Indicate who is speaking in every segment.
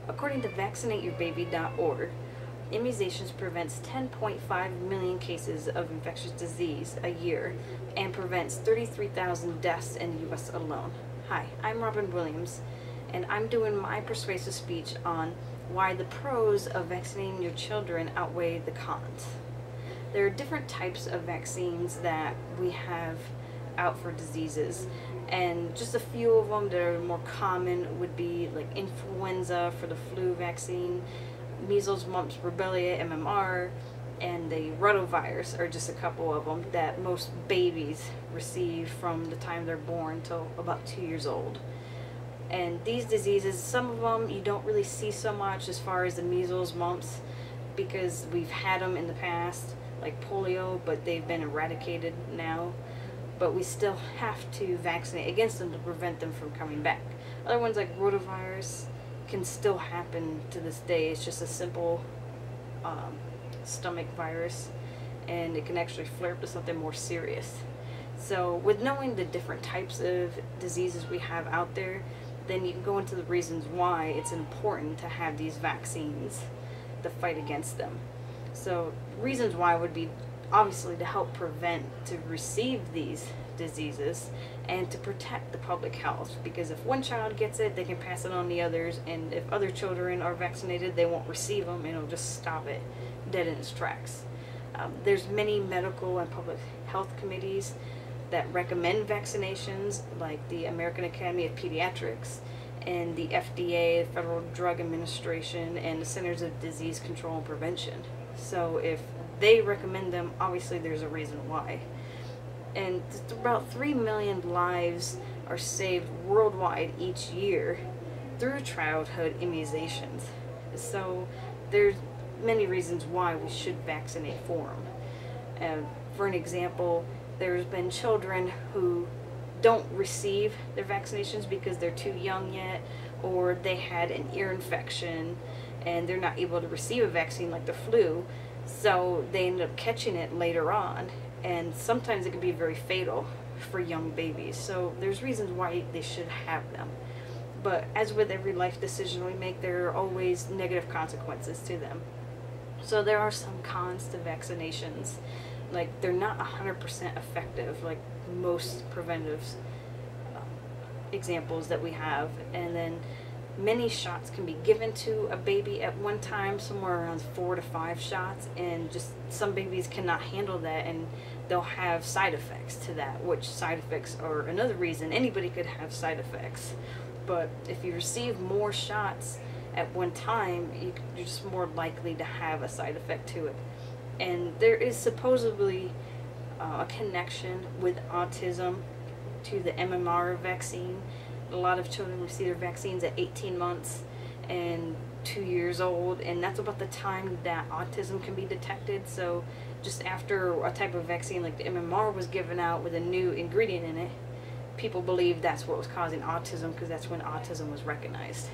Speaker 1: According to vaccinateyourbaby.org, immunizations prevents 10.5 million cases of infectious disease a year and prevents 33,000 deaths in the U.S. alone. Hi, I'm Robin Williams, and I'm doing my persuasive speech on why the pros of vaccinating your children outweigh the cons. There are different types of vaccines that we have out for diseases, and just a few of them that are more common would be like influenza for the flu vaccine, measles, mumps, rubella, MMR, and the rotavirus are just a couple of them that most babies receive from the time they're born till about 2 years old. And these diseases, some of them you don't really see so much as far as the measles, mumps, because we've had them in the past, like polio, but they've been eradicated now. But we still have to vaccinate against them to prevent them from coming back. Other ones like rotavirus can still happen to this day. It's just a simple stomach virus, and it can actually flare up to something more serious. So with knowing the different types of diseases we have out there, then you can go into the reasons why it's important to have these vaccines to fight against them. So reasons why would be obviously to help prevent, to receive these diseases, and to protect the public health, because if one child gets it, they can pass it on to others, and if other children are vaccinated, they won't receive them, and it'll just stop it dead in its tracks. There's many medical and public health committees that recommend vaccinations, like the American Academy of Pediatrics and the FDA, the Federal Drug Administration, and the Centers of Disease Control and Prevention. So if they recommend them, obviously there's a reason why. And about 3 million lives are saved worldwide each year through childhood immunizations. So there's many reasons why we should vaccinate for them. For an example, there's been children who don't receive their vaccinations because they're too young yet, or they had an ear infection and they're not able to receive a vaccine like the flu, so they end up catching it later on, and sometimes it can be very fatal for young babies. So there's reasons why they should have them. But as with every life decision we make, there are always negative consequences to them. So there are some cons to vaccinations. Like, they're not 100% effective like most preventative examples that we have. And then many shots can be given to a baby at one time, somewhere around 4 to 5 shots, and just some babies cannot handle that, and they'll have side effects to that, which side effects are another reason anybody could have side effects. But if you receive more shots at one time, you're just more likely to have a side effect to it. And there is supposedly a connection with autism to the MMR vaccine. A lot of children receive their vaccines at 18 months and 2 years old, and that's about the time that autism can be detected. So just after a type of vaccine like the MMR was given out with a new ingredient in it, people believe that's what was causing autism, because that's when autism was recognized.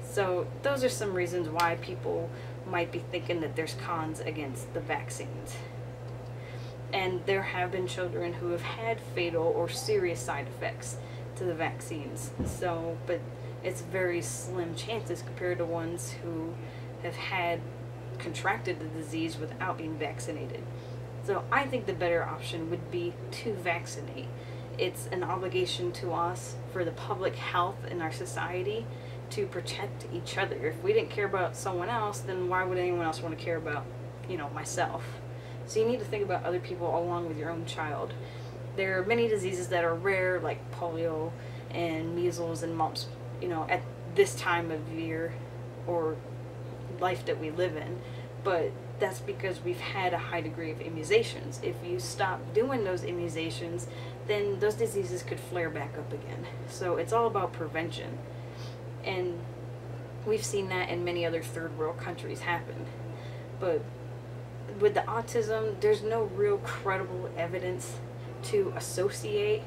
Speaker 1: So those are some reasons why people might be thinking that there's cons against the vaccines. And there have been children who have had fatal or serious side effects to the vaccines. So, but it's very slim chances compared to ones who have contracted the disease without being vaccinated. So I think the better option would be to vaccinate. It's an obligation to us for the public health in our society to protect each other. If we didn't care about someone else, then why would anyone else want to care about, myself? So you need to think about other people along with your own child. There are many diseases that are rare, like polio and measles and mumps, at this time of year or life that we live in. But that's because we've had a high degree of immunizations. If you stop doing those immunizations, then those diseases could flare back up again. So it's all about prevention. And we've seen that in many other third world countries happen. But with the autism, there's no real credible evidence to associate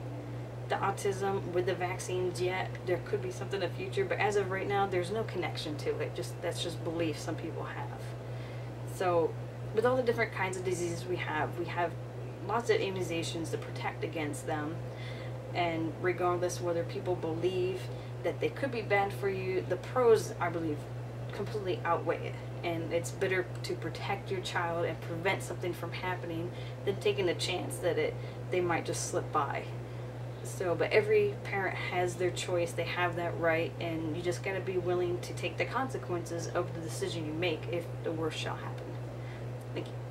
Speaker 1: the autism with the vaccines yet. There could be something in the future, but as of right now, there's no connection to it. That's just belief some people have. So with all the different kinds of diseases we have lots of immunizations to protect against them. And regardless whether people believe that they could be bad for you, the pros, I believe, completely outweigh it. And it's better to protect your child and prevent something from happening than taking a chance that they might just slip by. So, but every parent has their choice, they have that right, and you just gotta be willing to take the consequences of the decision you make if the worst shall happen. Thank you.